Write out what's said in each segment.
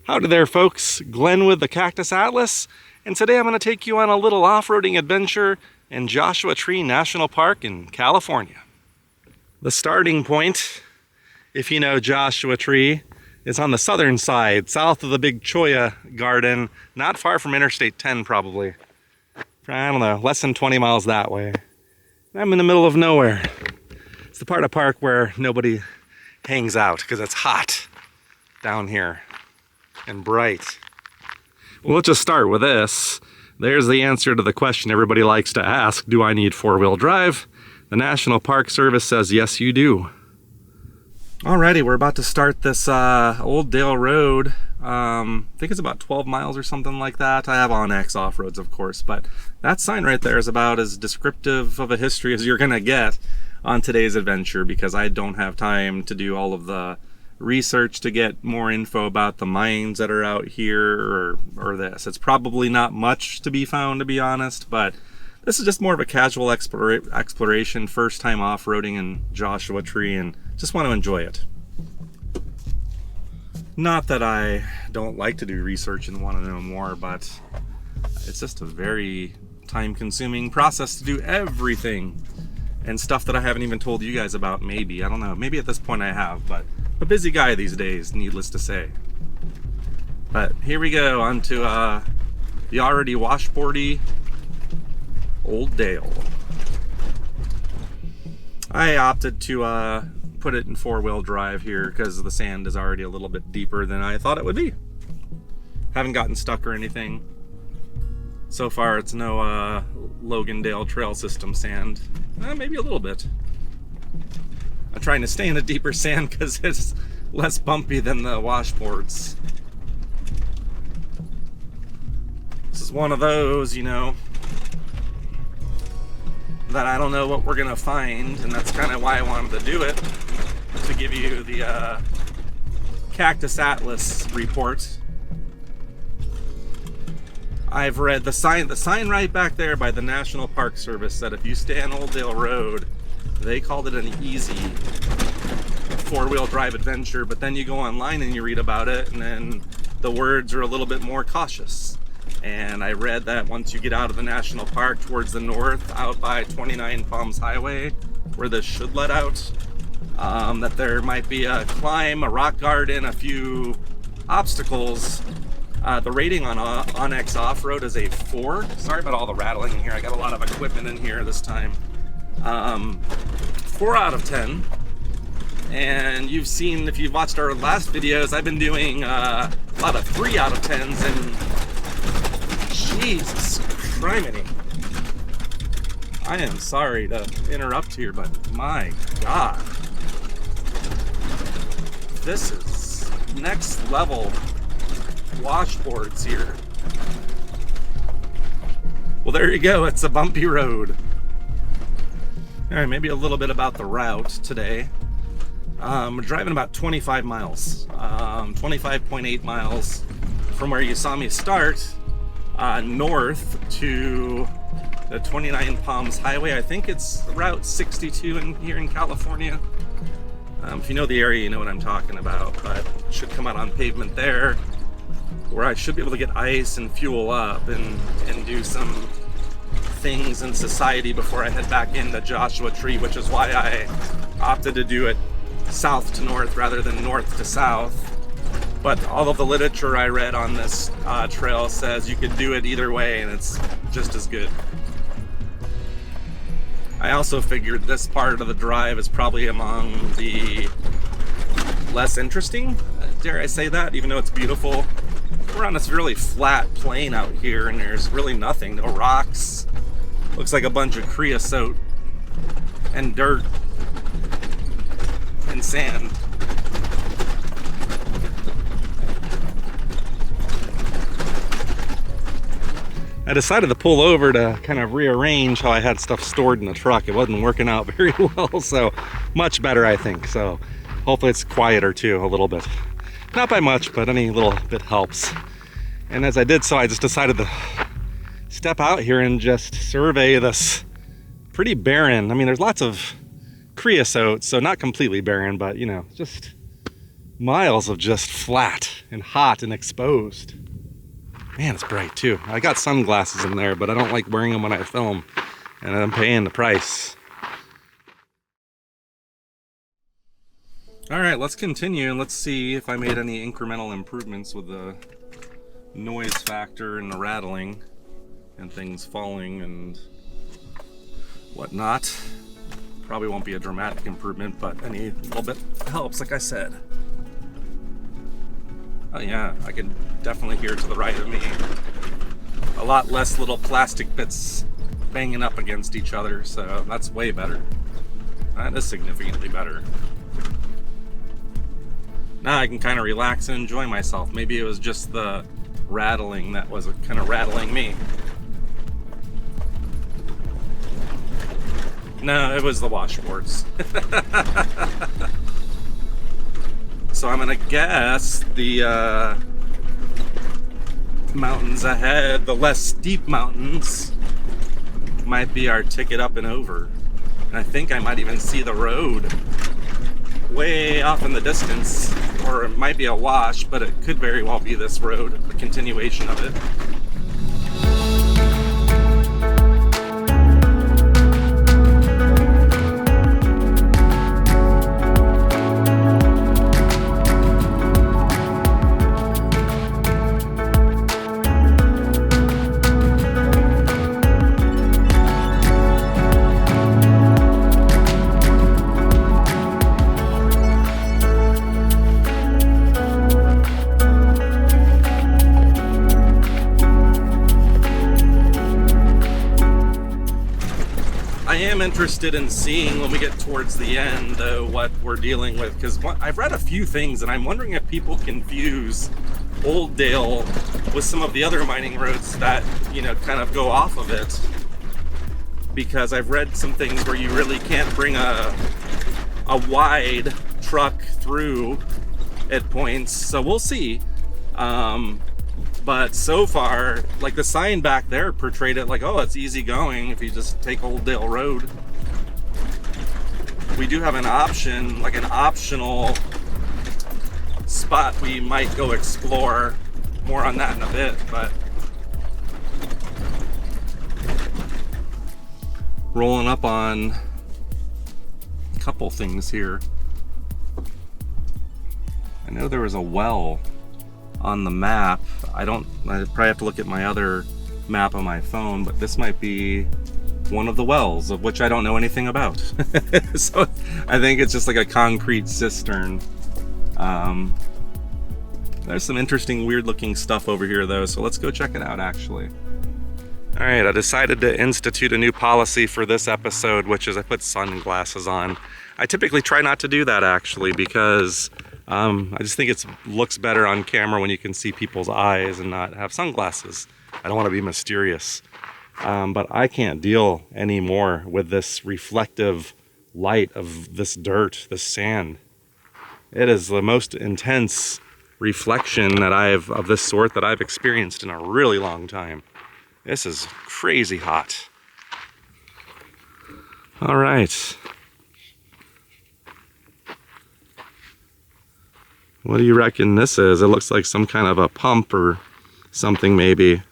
Howdy there, folks. Glenn with the Cactus Atlas, and today I'm going to take you on a little off-roading adventure in Joshua Tree National Park in California. The starting point, if you know Joshua Tree, is on the southern side, south of the big Cholla Garden, not far from Interstate 10 probably. I don't know, less than 20 miles that way. I'm in the middle of nowhere. It's the part of the park where nobody hangs out because it's hot down here and bright. Well, let's just start with this. There's the answer to the question everybody likes to ask, do I need four-wheel drive? The National Park Service says yes, you do. Alrighty, we're about to start this Old Dale Road. I think it's about 12 miles or something like that. I have on-X off-roads, of course, but that sign right there is about as descriptive of a history as you're gonna get on today's adventure, because I don't have time to do all of the research to get more info about the mines that are out here or this. It's probably not much to be found, to be honest, but this is just more of a casual exploration, first time off-roading in Joshua Tree, and just want to enjoy it. Not that I don't like to do research and want to know more, but it's just a very time-consuming process to do everything, and stuff that I haven't even told you guys about. Maybe, I don't know, maybe at this point I have, but a busy guy these days, needless to say. But here we go, onto the already washboardy Old Dale. I opted to put it in four-wheel drive here because the sand is already a little bit deeper than I thought it would be. Haven't gotten stuck or anything. So far it's no Logandale Trail System sand. Maybe a little bit. I'm trying to stay in the deeper sand because it's less bumpy than the washboards. This is one of those, you know, that I don't know what we're gonna find, and that's kind of why I wanted to do it, to give you the Cactus Atlas report. I've read the sign right back there by the National Park Service said if you stay on Old Dale Road, they called it an easy four-wheel drive adventure, but then you go online and you read about it, and then the words are a little bit more cautious. And I read that once you get out of the national park towards the north, out by 29 Palms Highway, where this should let out, that there might be a climb, a rock garden, a few obstacles. The rating on on-X off-road is a 4. Sorry about all the rattling in here. I got a lot of equipment in here this time. 4 out of 10. And you've seen, if you've watched our last videos, I've been doing a lot of 3 out of 10s, and Jesus criminy. I am sorry to interrupt here, but my God. This is next level washboards here. Well, there you go. It's a bumpy road. All right, maybe a little bit about the route today. We're driving about 25 miles, 25.8 miles from where you saw me start, north to the 29 Palms Highway. I think it's Route 62 here in California. If you know the area, you know what I'm talking about, but it should come out on pavement there, where I should be able to get ice and fuel up and do some things in society before I head back into Joshua Tree, which is why I opted to do it south to north rather than north to south. But all of the literature I read on this trail says you could do it either way, and it's just as good. I also figured this part of the drive is probably among the less interesting, dare I say that, even though it's beautiful. We're on this really flat plain out here, and there's really nothing, no rocks. Looks like a bunch of creosote and dirt and sand. I decided to pull over to kind of rearrange how I had stuff stored in the truck. It wasn't working out very well, so much better, I think. So hopefully it's quieter too, a little bit. Not by much, but any little bit helps. And as I did so, I just decided to step out here and just survey this pretty barren. I mean, there's lots of creosote, so not completely barren, but you know, just Miles of just flat and hot and exposed. Man, it's bright too. I got sunglasses in there, but I don't like wearing them when I film, and I'm paying the price. All right, let's continue and let's see if I made any incremental improvements with the noise factor and the rattling and things falling and whatnot. Probably won't be a dramatic improvement, but any little bit helps, like I said. Oh yeah, I can definitely hear to the right of me. A lot less little plastic bits banging up against each other, so that's way better. That is significantly better. Now I can kind of relax and enjoy myself. Maybe it was just the rattling that was kind of rattling me. No, it was the washboards. So I'm gonna guess the mountains ahead, the less steep mountains, might be our ticket up and over. And I think I might even see the road way off in the distance, or it might be a wash, but it could very well be this road, a continuation of it. Interested in seeing when we get towards the end, though, what we're dealing with, because I've read a few things and I'm wondering if people confuse Old Dale with some of the other mining roads that, you know, kind of go off of it, because I've read some things where you really can't bring a wide truck through at points, so we'll see. But so far, like the sign back there portrayed it like, oh, it's easy going if you just take Old Dale Road. We do have an option, like an optional spot we might go explore. More on that in a bit, but rolling up on a couple things here. I know there was a well on the map. I probably have to look at my other map on my phone, but this might be one of the wells, of which I don't know anything about. So I think it's just like a concrete cistern. There's some interesting, weird looking stuff over here though, so let's go check it out actually. All right, I decided to institute a new policy for this episode, which is I put sunglasses on. I typically try not to do that actually, because I just think it looks better on camera when you can see people's eyes and not have sunglasses. I don't want to be mysterious. But I can't deal anymore with this reflective light of this dirt, this sand. It is the most intense reflection of this sort that I've experienced in a really long time. This is crazy hot. All right. What do you reckon this is? It looks like some kind of a pump or something maybe.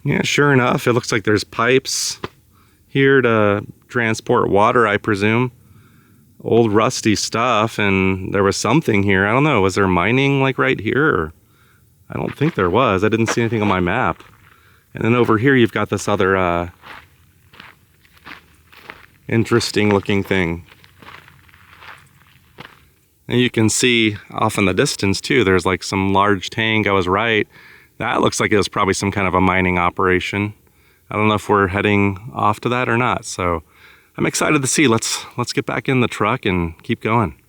Yeah, sure enough, it looks like there's pipes here to transport water, I presume. Old rusty stuff, and there was something here. I don't know, was there mining like right here? Or I don't think there was. I didn't see anything on my map. And then over here you've got this other interesting looking thing. And you can see off in the distance too, there's like some large tank. I was right. That looks like it was probably some kind of a mining operation. I don't know if we're heading off to that or not, so I'm excited to see. Let's get back in the truck and keep going.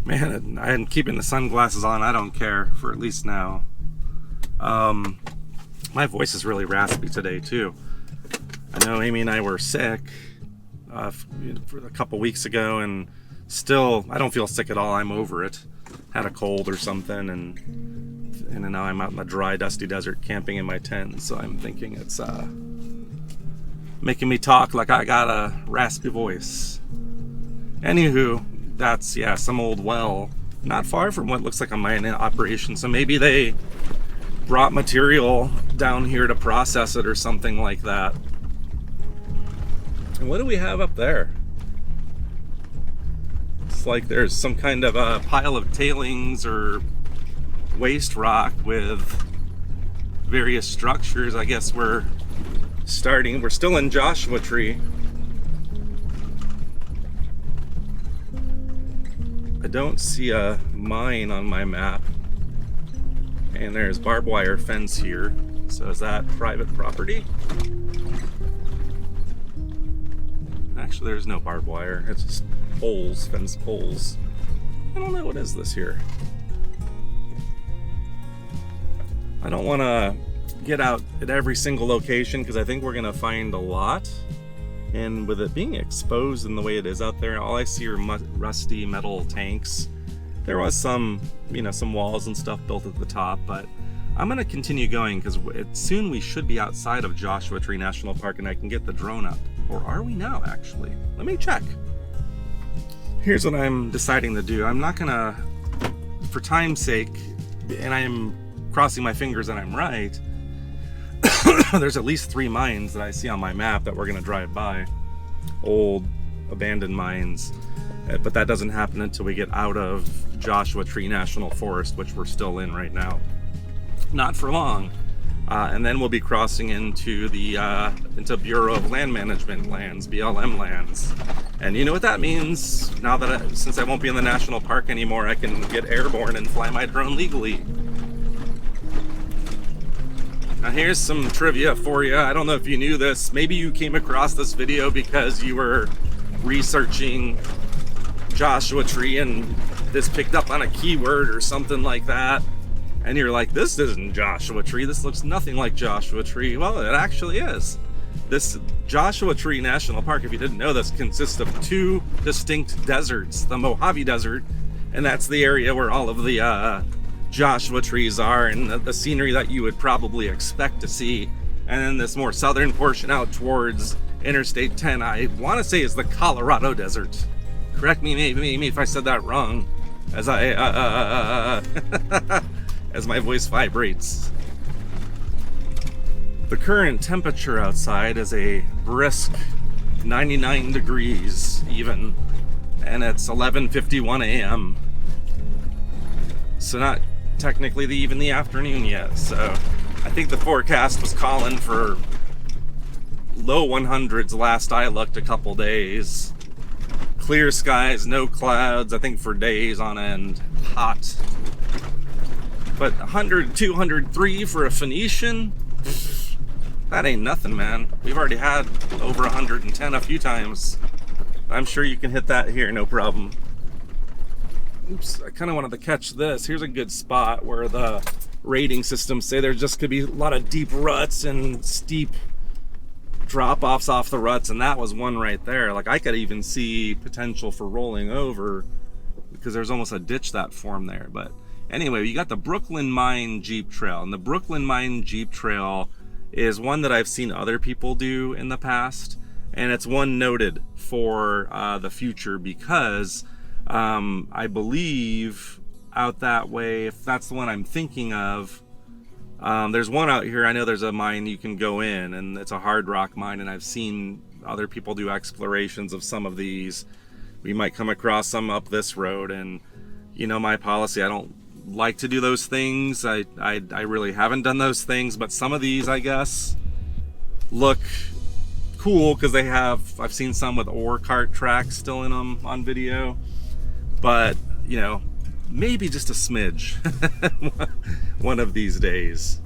Man, I'm keeping the sunglasses on. I don't care for at least now. My voice is really raspy today too. I know Amy and I were sick for a couple weeks ago, and still I don't feel sick at all. I'm over it. Had a cold or something, and now I'm out in the dry, dusty desert camping in my tent. So I'm thinking it's making me talk like I got a raspy voice. Anywho, that's some old well not far from what looks like a mine operation. So maybe they brought material down here to process it or something like that. And what do we have up there? It's like there's some kind of a pile of tailings or waste rock with various structures. I guess we're still in Joshua Tree. I don't see a mine on my map. And there's barbed wire fence here. So is that private property? Actually, there's no barbed wire. It's just poles, fence poles. I don't know, what is this here? I don't want to get out at every single location because I think we're going to find a lot. And with it being exposed in the way it is out there, all I see are rusty metal tanks. There was some walls and stuff built at the top, but I'm going to continue going because soon we should be outside of Joshua Tree National Park and I can get the drone up. Or are we now, actually? Let me check. Here's what I'm deciding to do. I'm not going to, for time's sake, and I'm crossing my fingers that I'm right, there's at least 3 mines that I see on my map that we're going to drive by. Old, abandoned mines. But that doesn't happen until we get out of Joshua Tree National Forest, which we're still in right now. Not for long. And then we'll be crossing into the into Bureau of Land Management lands, BLM lands. And you know what that means? Now that since I won't be in the national park anymore, I can get airborne and fly my drone legally. Now here's some trivia for you. I don't know if you knew this. Maybe you came across this video because you were researching Joshua Tree and this picked up on a keyword or something like that. And you're like, this isn't Joshua Tree. This looks nothing like Joshua Tree. Well, it actually is. This Joshua Tree National Park, if you didn't know this, consists of 2 distinct deserts. The Mojave Desert, and that's the area where all of the Joshua trees are and the scenery that you would probably expect to see. And then this more southern portion out towards Interstate 10, I want to say is the Colorado Desert. Correct me maybe if I said that wrong, as I as my voice vibrates. The current temperature outside is a brisk 99 degrees even, and it's 11:51 a.m. So not technically even the afternoon yet. So I think the forecast was calling for low 100s last I looked a couple days. Clear skies, no clouds, I think for days on end. Hot. But 100, 203 for a Phoenician? That ain't nothing, man. We've already had over 110 a few times. I'm sure you can hit that here, no problem. Oops, I kind of wanted to catch this. Here's a good spot where the rating systems say there just could be a lot of deep ruts and steep drop-offs off the ruts, and that was one right there. Like, I could even see potential for rolling over because there's almost a ditch that formed there. But anyway, you got the Brooklyn Mine Jeep Trail, and the Brooklyn Mine Jeep Trail is one that I've seen other people do in the past, and it's one noted for the future because I believe out that way, if that's the one I'm thinking of, there's one out here. I know there's a mine you can go in, and it's a hard rock mine, and I've seen other people do explorations of some of these. We might come across some up this road, and you know my policy, I don't like to do those things. I really haven't done those things, but some of these, I guess, look cool because they have, I've seen some with ore cart tracks still in them on video, but you know, maybe just a smidge one of these days.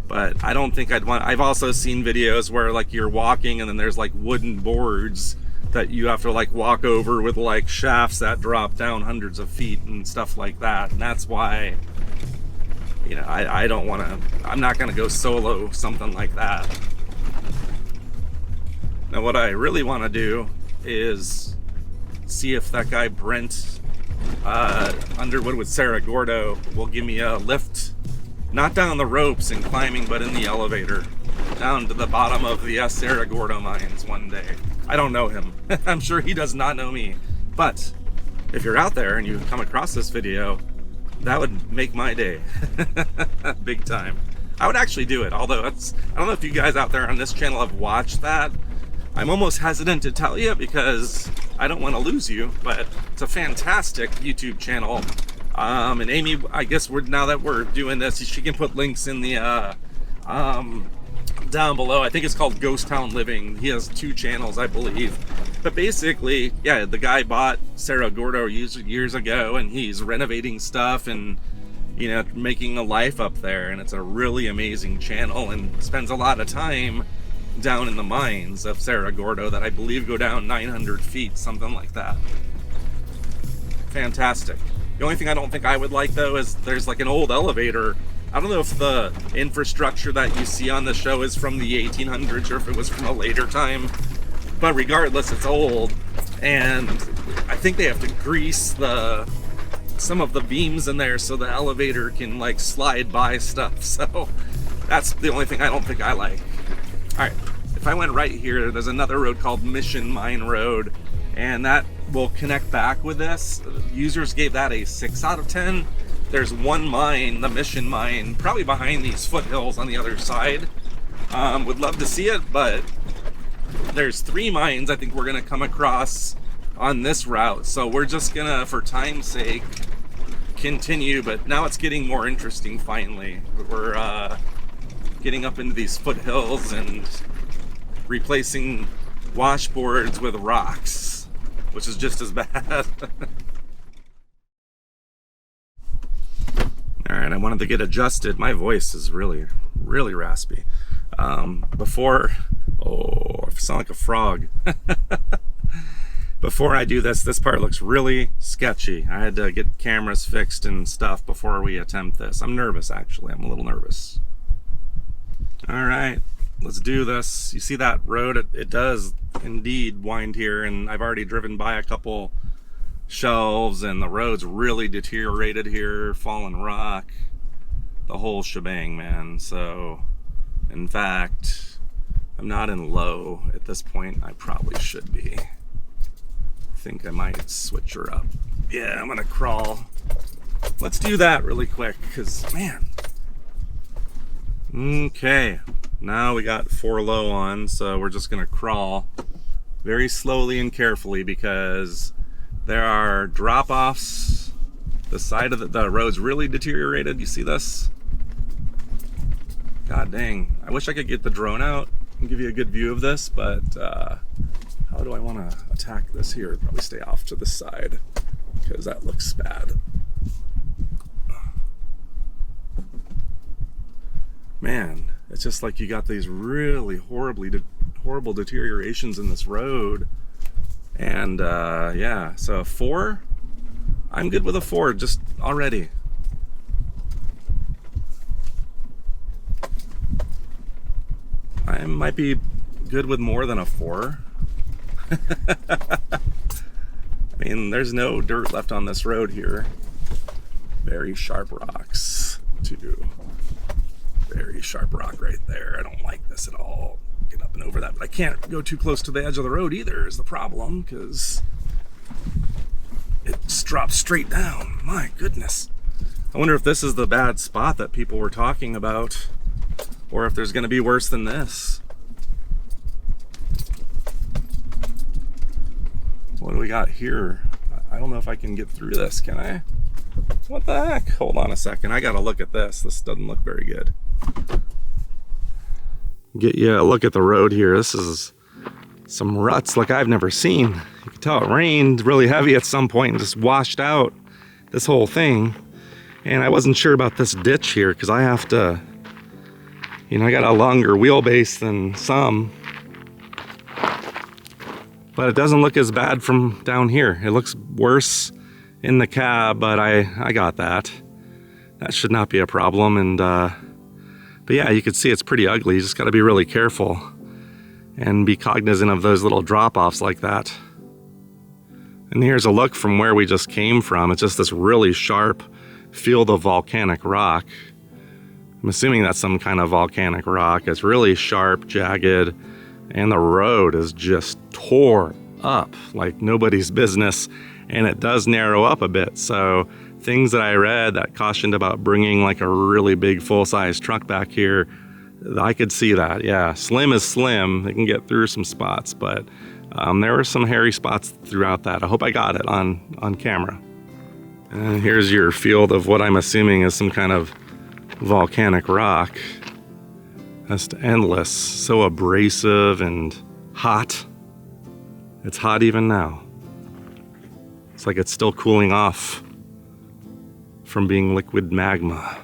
But I don't think I'd want, I've also seen videos where like you're walking and then there's like wooden boards that you have to like walk over with like shafts that drop down hundreds of feet and stuff like that. And that's why, you know, I don't want to, I'm not going to go solo something like that. Now what I really want to do is see if that guy Brent Underwood with Cerro Gordo will give me a lift, not down the ropes and climbing, but in the elevator down to the bottom of the Cerro Gordo mines one day. I don't know him. I'm sure he does not know me. But if you're out there and you come across this video, that would make my day. Big time. I would actually do it, although I don't know if you guys out there on this channel have watched that. I'm almost hesitant to tell you because I don't want to lose you, but it's a fantastic YouTube channel. And Amy, I guess now that we're doing this, she can put links in the down below. I think it's called Ghost Town Living. He has 2 channels, I believe. But basically, yeah, the guy bought Cerro Gordo years ago, and he's renovating stuff and, you know, making a life up there. And it's a really amazing channel, and spends a lot of time down in the mines of Cerro Gordo that I believe go down 900 feet, something like that. Fantastic. The only thing I don't think I would like, though, is there's like an old elevator. I don't know if the infrastructure that you see on the show is from the 1800s or if it was from a later time, but regardless, it's old, and I think they have to grease some of the beams in there so the elevator can like slide by stuff. So that's the only thing I don't think I like. All right, if I went right here, there's another road called Mission Mine Road, and that will connect back with this. Users gave that a 6 out of 10. There's one mine, the Mission Mine, probably behind these foothills on the other side. Would love to see it, but there's 3 mines I think we're gonna come across on this route. So we're just gonna, for time's sake, continue, but now it's getting more interesting finally. We're getting up into these foothills and replacing washboards with rocks, which is just as bad. All right, I wanted to get adjusted. My voice is really, really raspy. Before, I sound like a frog. Before I do this part looks really sketchy. I had to get cameras fixed and stuff before we attempt this. I'm nervous, actually. I'm a little nervous. All right, let's do this. You see that road? It does indeed wind here, and I've already driven by a couple shelves, and the road's really deteriorated here, fallen rock, the whole shebang, man. So in fact, I'm not in low at this point. I probably should be. I think I might switch her up. Yeah, I'm gonna crawl. Let's do that really quick, because man. Okay, now we got 4 low on, so we're just gonna crawl very slowly and carefully because there are drop-offs. The side of the road's really deteriorated. You see this? God dang. I wish I could get the drone out and give you a good view of this, but how do I want to attack this here? Probably stay off to the side because that looks bad. Man, it's just like you got these really horrible deteriorations in this road. And yeah, so a 4, I'm good with a 4 just already. I might be good with more than a 4. I mean, there's no dirt left on this road here. Very sharp rocks too. Very sharp rock right there. I don't like this at all. Get up and over that, but I can't go too close to the edge of the road either is the problem, because it just drops straight down. My goodness. I wonder if this is the bad spot that people were talking about, or if there's going to be worse than this. What do we got here? I don't know if I can get through this, can I? What the heck? Hold on a second. I got to look at this. This doesn't look very good. Get you a look at the road here. This is some ruts like I've never seen. You can tell it rained really heavy at some point and just washed out this whole thing. And I wasn't sure about this ditch here because I have to, you know, I got a longer wheelbase than some. But it doesn't look as bad from down here. It looks worse in the cab, but I got that. That should not be a problem. And but yeah, you can see it's pretty ugly. You just got to be really careful. and be cognizant of those little drop-offs like that. And here's a look from where we just came from. It's just this really sharp field of volcanic rock. I'm assuming that's some kind of volcanic rock. It's really sharp, jagged, and the road is just tore up like nobody's business, and it does narrow up a bit. So things that I read that cautioned about bringing like a really big full-size truck back here, I could see that. Yeah, slim is slim. They can get through some spots, but there were some hairy spots throughout that. I hope I got it on camera. And here's your field of what I'm assuming is some kind of volcanic rock. Just endless, so abrasive and hot. It's hot even now. It's like it's still cooling off from being liquid magma.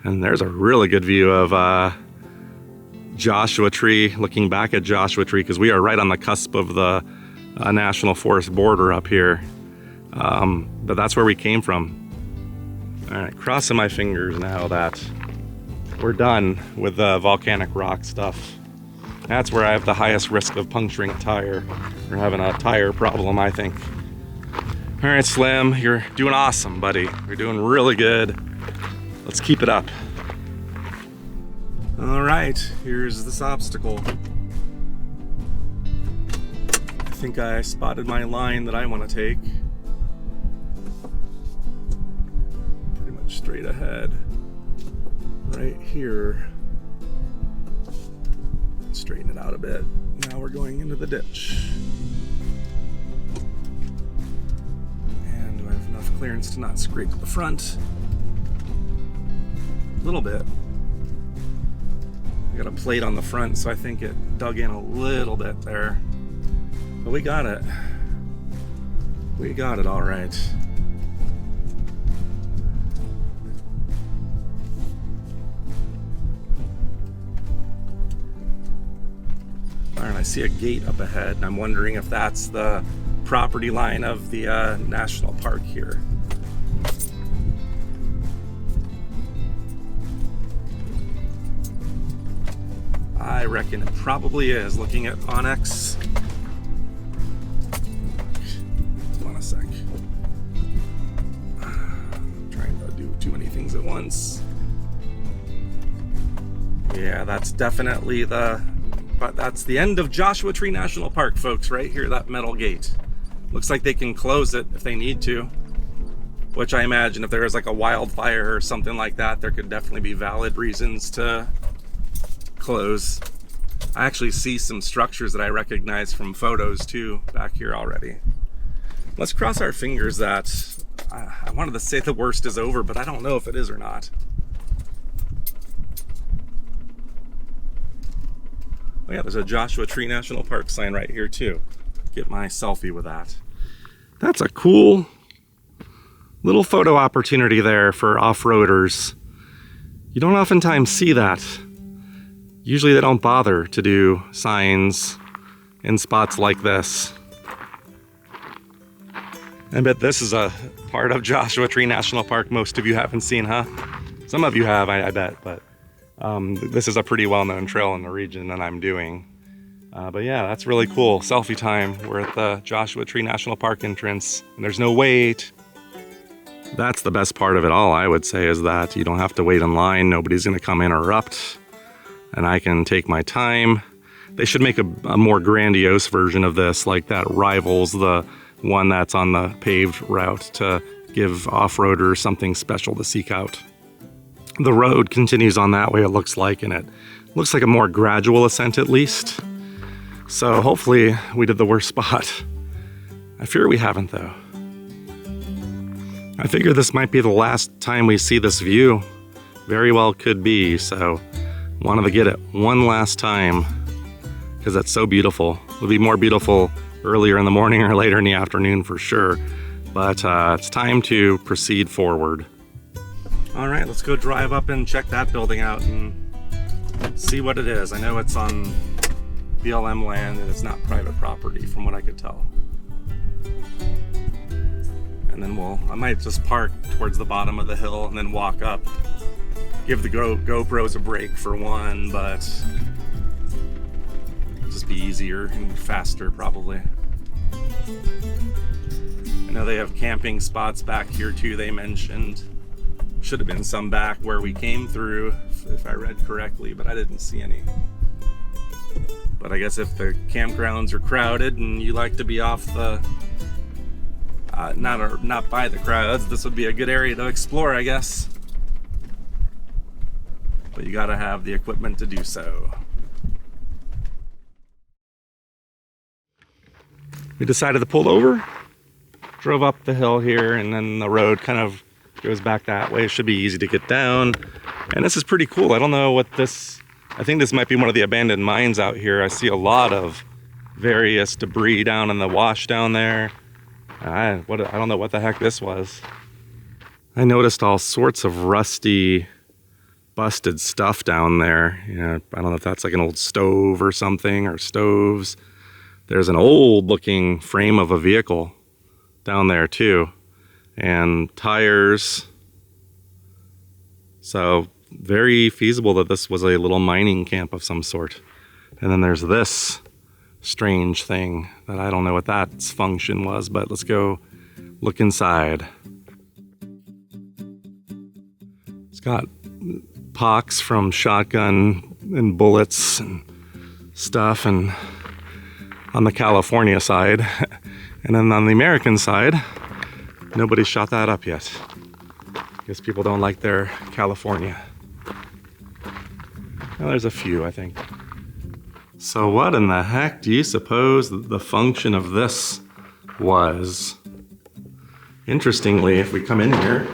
And there's a really good view of Joshua Tree, looking back at Joshua Tree, because we are right on the cusp of the National Forest border up here. But that's where we came from. All right, crossing my fingers now that we're done with the volcanic rock stuff. That's where I have the highest risk of puncturing a tire or having a tire problem, I think. All right, Slim, you're doing awesome, buddy. You're doing really good. Let's keep it up. All right, here's this obstacle. I think I spotted my line that I want to take. Pretty much straight ahead. Right here. Straighten it out a bit. Now we're going into the ditch. And do I have enough clearance to not scrape the front? A little bit. I got a plate on the front, so I think it dug in a little bit there. But we got it. We got it all right. All right, I see a gate up ahead, and I'm wondering if that's the property line of the national park here. I reckon it probably is, looking at Onyx. Hold on a sec. I'm trying to do too many things at once. Yeah, that's definitely but that's the end of Joshua Tree National Park, folks, right here, that metal gate. Looks like they can close it if they need to, which I imagine if there is like a wildfire or something like that, there could definitely be valid reasons to close. I actually see some structures that I recognize from photos too back here already. Let's cross our fingers that I wanted to say the worst is over, but I don't know if it is or not. Oh yeah, there's a Joshua Tree National Park sign right here too. Get my selfie with that. That's a cool little photo opportunity there for off-roaders. You don't oftentimes see that. Usually they don't bother to do signs in spots like this. I bet this is a part of Joshua Tree National Park most of you haven't seen, huh? Some of you have, I bet, but this is a pretty well-known trail in the region that I'm doing. But yeah, that's really cool. Selfie time. We're at the Joshua Tree National Park entrance, and there's no wait. That's the best part of it all, I would say, is that you don't have to wait in line. Nobody's gonna come interrupt, and I can take my time. They should make a more grandiose version of this, like that rivals the one that's on the paved route, to give off-roaders something special to seek out. The road continues on that way, it looks like, and it looks like a more gradual ascent at least. So hopefully we did the worst spot. I fear we haven't though. I figure this might be the last time we see this view. Very well could be, so wanted to get it one last time because it's so beautiful. It would be more beautiful earlier in the morning or later in the afternoon for sure, but it's time to proceed forward. All right, let's go drive up and check that building out and see what it is. I know it's on BLM land and it's not private property from what I could tell. And then I might just park towards the bottom of the hill and then walk up. Give the GoPros a break for one, but just be easier and faster probably. I know they have camping spots back here too, they mentioned. Should have been some back where we came through, if I read correctly, but I didn't see any. But I guess if the campgrounds are crowded and you like to be off the, not by the crowds, this would be a good area to explore, I guess. But you gotta have the equipment to do so. We decided to pull over, drove up the hill here, and then the road kind of goes back that way. It should be easy to get down. And this is pretty cool. I don't know what this, I think this might be one of the abandoned mines out here. I see a lot of various debris down in the wash down there. I don't know what the heck this was. I noticed all sorts of rusty, busted stuff down there. You know, I don't know if that's like an old stove or something, or stoves. There's an old looking frame of a vehicle down there too, and tires. So very feasible that this was a little mining camp of some sort. And then there's this strange thing that I don't know what that function was, but let's go look inside. It's got pocks from shotgun and bullets and stuff, and on the California side. And then on the American side, nobody shot that up yet. Guess people don't like their California. Well, there's a few, I think. So what in the heck do you suppose the function of this was? Interestingly, if we come in here,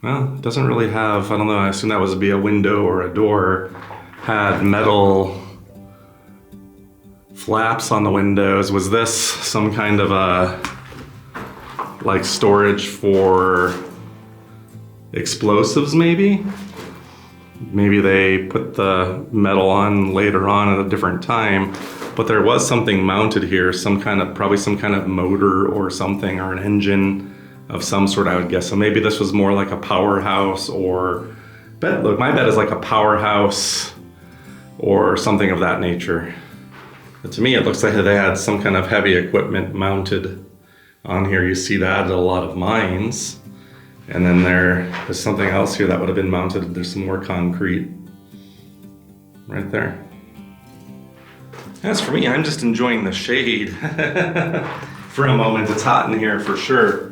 well, it doesn't really have, I don't know, I assume that would be a window or a door. Had metal flaps on the windows. Was this some kind of a, like, storage for explosives maybe? Maybe they put the metal on later on at a different time, but there was something mounted here, some kind of, probably some kind of motor or something, or an engine of some sort, I would guess. So maybe this was more like a powerhouse, or, look, my bet is like a powerhouse or something of that nature. But to me, it looks like they had some kind of heavy equipment mounted on here. You see that at a lot of mines. And then there's something else here that would have been mounted. There's some more concrete right there. As for me, I'm just enjoying the shade for a moment. It's hot in here for sure.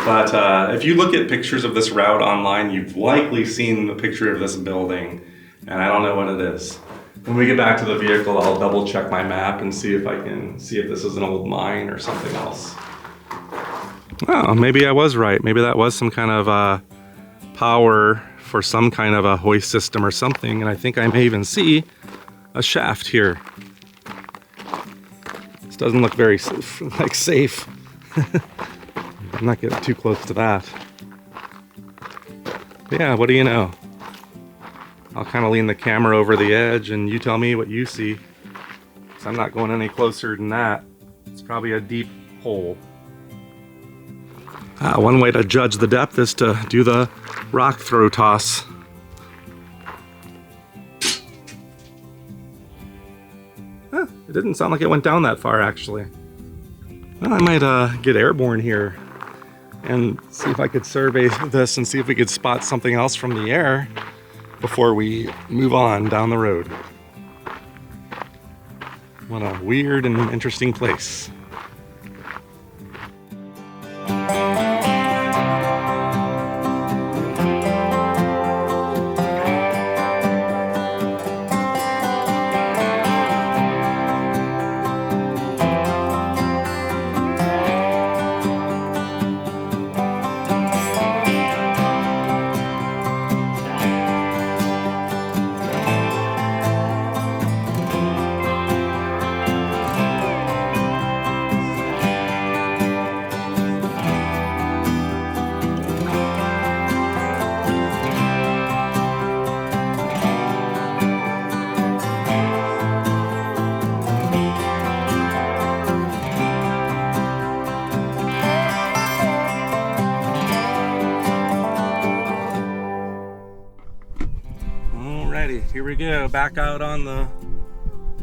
But if you look at pictures of this route online, you've likely seen the picture of this building, and I don't know what it is. When we get back to the vehicle, I'll double check my map and see if I can see if this is an old mine or something else. Oh, maybe I was right. Maybe that was some kind of power for some kind of a hoist system or something, and I think I may even see a shaft here. This doesn't look very safe. I'm not getting too close to that. Yeah, what do you know? I'll kind of lean the camera over the edge and you tell me what you see. 'Cause I'm not going any closer than that. It's probably a deep hole. One way to judge the depth is to do the rock throw toss. It didn't sound like it went down that far, actually. Well, I might get airborne here and see if I could survey this and see if we could spot something else from the air before we move on down the road. What a weird and interesting place. we go, back out on the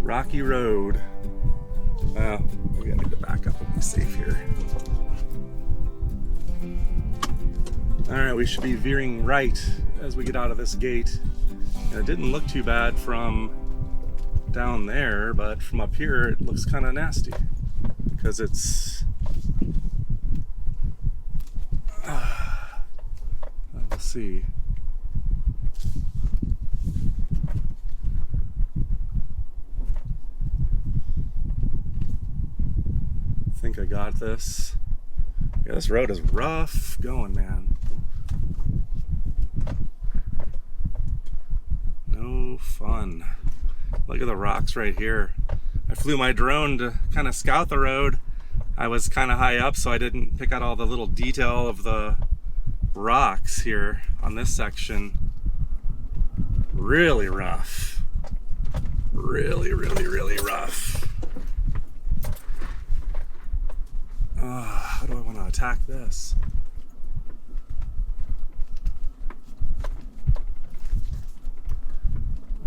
rocky road. Well, we gotta need to back up and be safe here. Alright, we should be veering right as we get out of this gate. And it didn't look too bad from down there, but from up here it looks kind of nasty. Because it's... let's see. I think I got this. Yeah, this road is rough going, man. No fun. Look at the rocks right here. I flew my drone to kind of scout the road. I was kind of high up, so I didn't pick out all the little detail of the rocks here on this section. Really rough. Really, really, really rough. How do I want to attack this?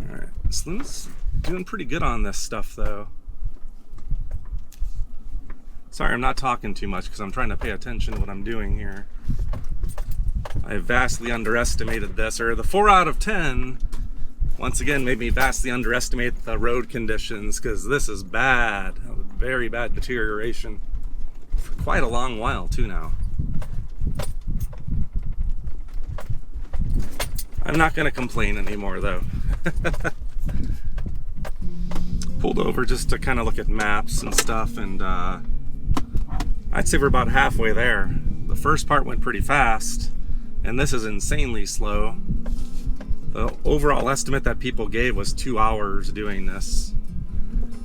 Alright, Slim's doing pretty good on this stuff though. Sorry, I'm not talking too much because I'm trying to pay attention to what I'm doing here. I vastly underestimated this, or the 4 out of 10 once again made me vastly underestimate the road conditions, because this is bad. Very bad deterioration. For quite a long while too now. I'm not going to complain anymore though. Pulled over just to kind of look at maps and stuff, and I'd say we're about halfway there. The first part went pretty fast, and this is insanely slow. The overall estimate that people gave was 2 hours doing this.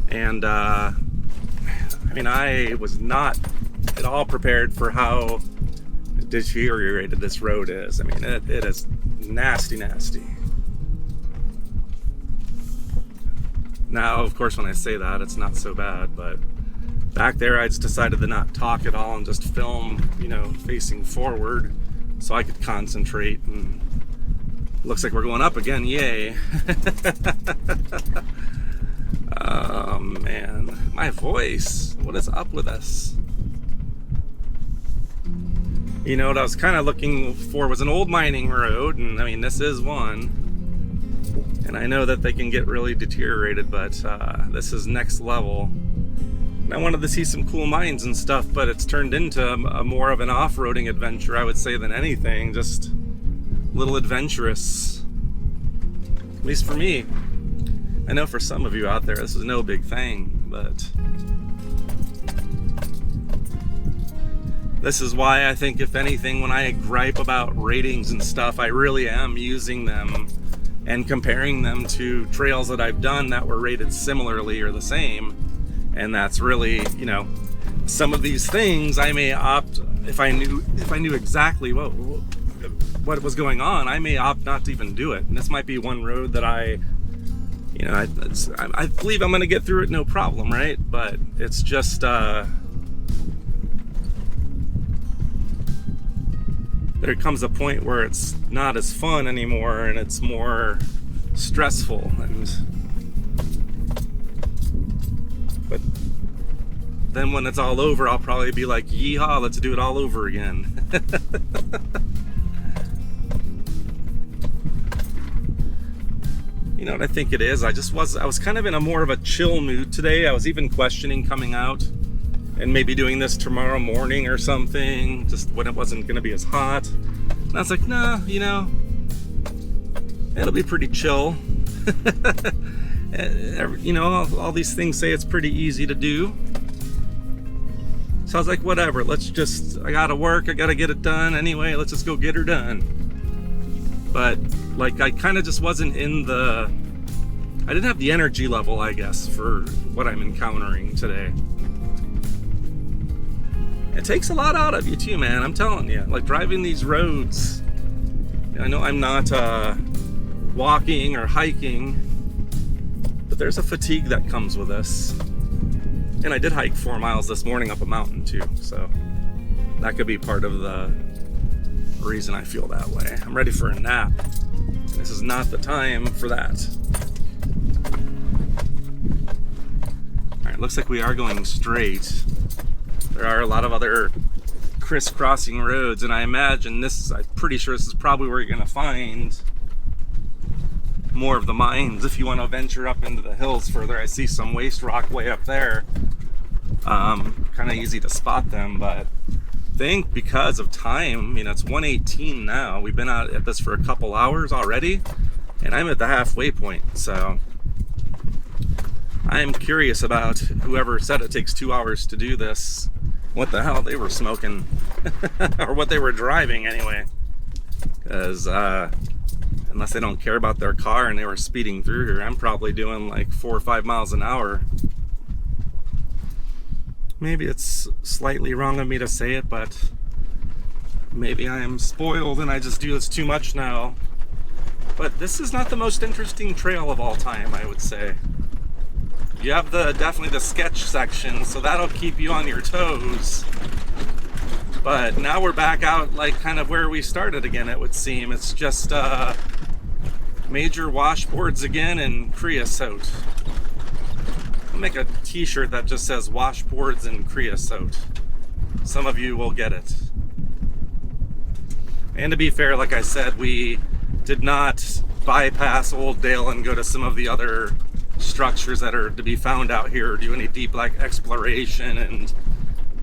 And I mean, I was not at all prepared for how deteriorated this road is. I mean, it is nasty, nasty. Now, of course, when I say that, it's not so bad, but back there, I just decided to not talk at all and just film, you know, facing forward so I could concentrate. And looks like we're going up again, yay. Oh, man. My voice. What is up with us? You know, what I was kind of looking for was an old mining road, and I mean, this is one. And I know that they can get really deteriorated, but this is next level. And I wanted to see some cool mines and stuff, but it's turned into a more of an off-roading adventure, I would say, than anything. Just a little adventurous. At least for me. I know for some of you out there, this is no big thing, but this is why I think, if anything, when I gripe about ratings and stuff, I really am using them and comparing them to trails that I've done that were rated similarly or the same. And that's really, you know, some of these things I may opt, if I knew exactly what was going on, I may opt not to even do it. And this might be one road that I believe I'm going to get through it no problem, right? But it's just there comes a point where it's not as fun anymore, and it's more stressful. But then when it's all over, I'll probably be like, yeehaw, let's do it all over again. You know what I think it is? I was kind of in a more of a chill mood today. I was even questioning coming out and maybe doing this tomorrow morning or something, just when it wasn't going to be as hot. And I was like, nah, you know, it'll be pretty chill. You know, all these things say it's pretty easy to do. So I was like, whatever, I gotta work, I gotta get it done anyway, let's just go get her done. But, like, I kind of just wasn't I didn't have the energy level, I guess, for what I'm encountering today. It takes a lot out of you too, man, I'm telling you. Like, driving these roads, I know I'm not walking or hiking, but there's a fatigue that comes with this. And I did hike 4 miles this morning up a mountain too, so that could be part of the reason I feel that way. I'm ready for a nap. This is not the time for that. Alright, looks like we are going straight. There are a lot of other crisscrossing roads, and I imagine I'm pretty sure this is probably where you're going to find more of the mines if you want to venture up into the hills further. I see some waste rock way up there. Kind of easy to spot them, but I think because of time, it's 1:18 now. We've been out at this for a couple hours already, and I'm at the halfway point, so I'm curious about whoever said it takes 2 hours to do this, what the hell they were smoking, or what they were driving anyway, because unless they don't care about their car and they were speeding through here, I'm probably doing like 4 or 5 miles an hour. Maybe it's slightly wrong of me to say it, but maybe I am spoiled and I just do this too much now. But this is not the most interesting trail of all time, I would say. You have definitely the sketch section, so that'll keep you on your toes. But now we're back out like kind of where we started again, it would seem. It's just major washboards again and creosote. I'll make a t-shirt that just says washboards and creosote. Some of you will get it. And to be fair, like I said, we did not bypass Old Dale and go to some of the other structures that are to be found out here or do any deep exploration. And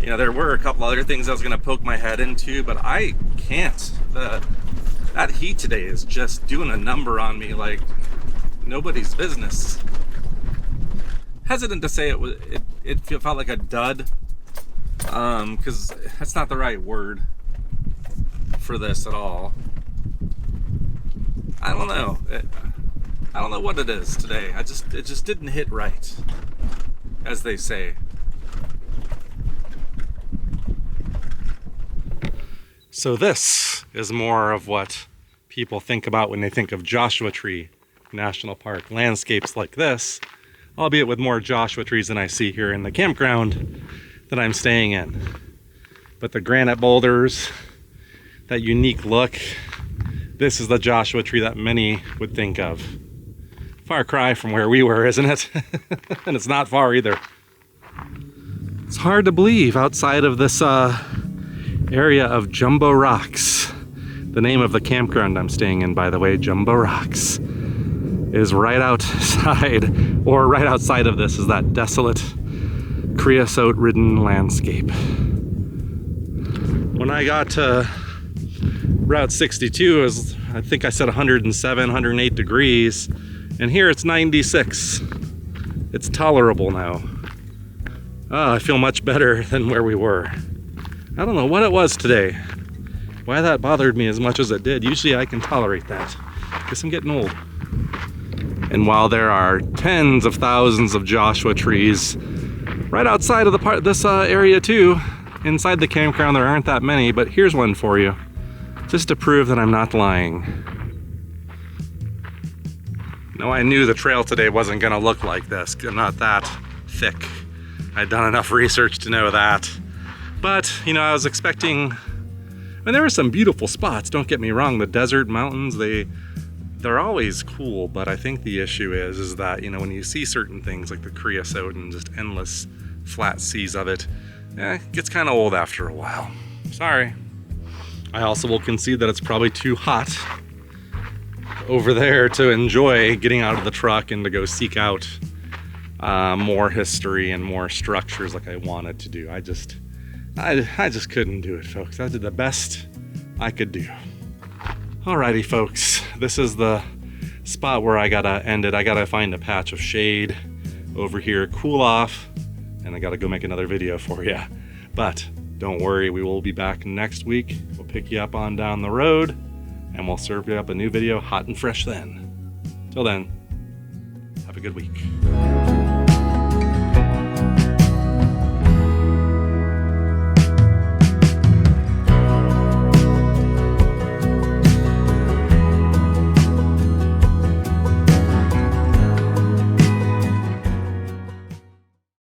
there were a couple other things I was going to poke my head into, but I can't. That heat today is just doing a number on me like nobody's business. Hesitant to say it felt like a dud, because that's not the right word for this at all. I don't know. I don't know what it is today. It just didn't hit right, as they say. So this is more of what people think about when they think of Joshua Tree National Park. Landscapes like this, albeit with more Joshua trees than I see here in the campground that I'm staying in. But the granite boulders, that unique look, this is the Joshua tree that many would think of. Far cry from where we were, isn't it? And it's not far either. It's hard to believe outside of this area of Jumbo Rocks. The name of the campground I'm staying in, by the way, Jumbo Rocks, is right outside, or right outside of this is that desolate, creosote-ridden landscape. When I got to Route 62, I think I said 107, 108 degrees, and here it's 96. It's tolerable now. Oh, I feel much better than where we were. I don't know what it was today, why that bothered me as much as it did. Usually I can tolerate that. Guess I'm getting old. And while there are tens of thousands of Joshua trees right outside of this area too, inside the campground there aren't that many, but here's one for you, just to prove that I'm not lying. No, I knew the trail today wasn't gonna look like this, not that thick. I'd done enough research to know that. But, I was expecting, there were some beautiful spots, don't get me wrong. The desert mountains, they're always cool, but I think the issue is that, when you see certain things like the creosote and just endless flat seas of it, it gets kind of old after a while. Sorry. I also will concede that it's probably too hot over there to enjoy getting out of the truck and to go seek out more history and more structures like I wanted to do. I just couldn't do it, folks. I did the best I could do. Alrighty, folks, this is the spot where I gotta end it. I gotta find a patch of shade over here, cool off, and I gotta go make another video for you. But don't worry, we will be back next week. We'll pick you up on down the road, and we'll serve you up a new video hot and fresh then. Till then, have a good week.